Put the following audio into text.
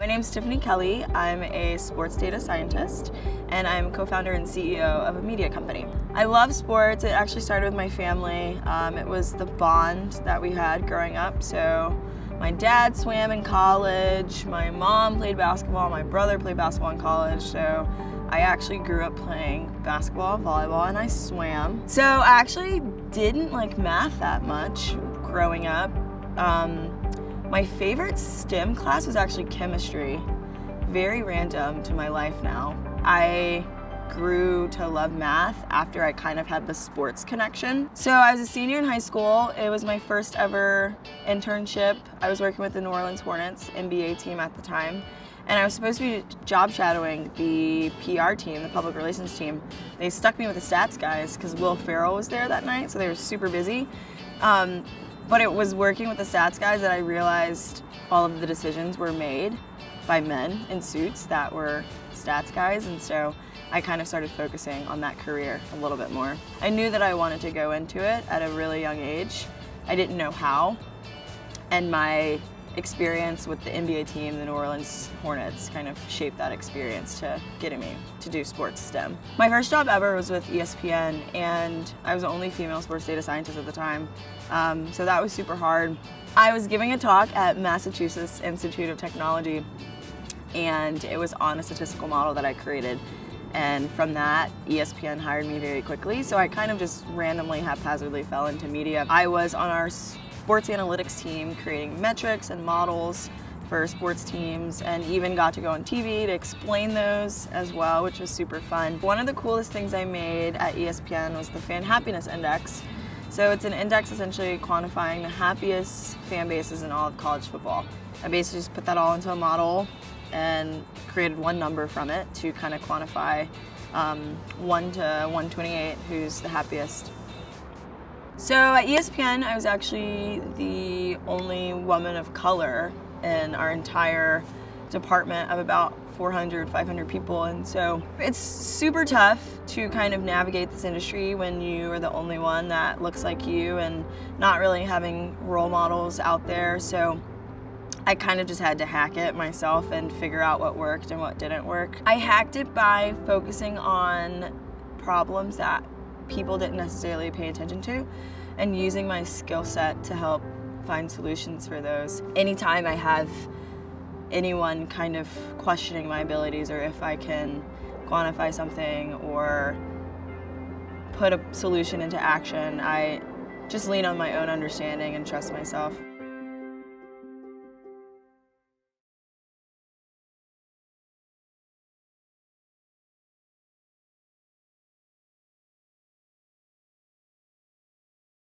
My name's Tiffany Kelly. I'm a sports data scientist, and I'm co-founder and CEO of a media company. I love sports. It actually started with my family. It was the bond that we had growing up. So my dad swam in college, my mom played basketball, my brother played basketball in college. So I actually grew up playing basketball, volleyball, and I swam. So I actually didn't like math that much growing up. My favorite STEM class was actually chemistry. Very random to my life now. I grew to love math after I kind of had the sports connection. So I was a senior in high school. It was my first ever internship. I was working with the New Orleans Hornets NBA team at the time. And I was supposed to be job shadowing the PR team, the public relations team. They stuck me with the stats guys because Will Ferrell was there that night, so they were super busy. But it was working with the stats guys that I realized all of the decisions were made by men in suits that were stats guys, and so I kind of started focusing on that career a little bit more. I knew that I wanted to go into it at a really young age. I didn't know how, and my experience with the NBA team, the New Orleans Hornets, kind of shaped that experience to getting me to do sports STEM. My first job ever was with ESPN, and I was the only female sports data scientist at the time, so that was super hard. I was giving a talk at Massachusetts Institute of Technology, and it was on a statistical model that I created. And from that, ESPN hired me very quickly, so I kind of just randomly, haphazardly fell into media. I was on our sports analytics team creating metrics and models for sports teams, and even got to go on TV to explain those as well, which was super fun. One of the coolest things I made at ESPN was the Fan Happiness Index. So it's an index essentially quantifying the happiest fan bases in all of college football. I basically just put that all into a model and created one number from it to kind of quantify 1 to 128 who's the happiest. So at ESPN, I was actually the only woman of color in our entire department of about 400, 500 people. And so it's super tough to kind of navigate this industry when you are the only one that looks like you and not really having role models out there. So I kind of just had to hack it myself and figure out what worked and what didn't work. I hacked it by focusing on problems that people didn't necessarily pay attention to, and using my skill set to help find solutions for those. Anytime I have anyone kind of questioning my abilities, or if I can quantify something or put a solution into action, I just lean on my own understanding and trust myself.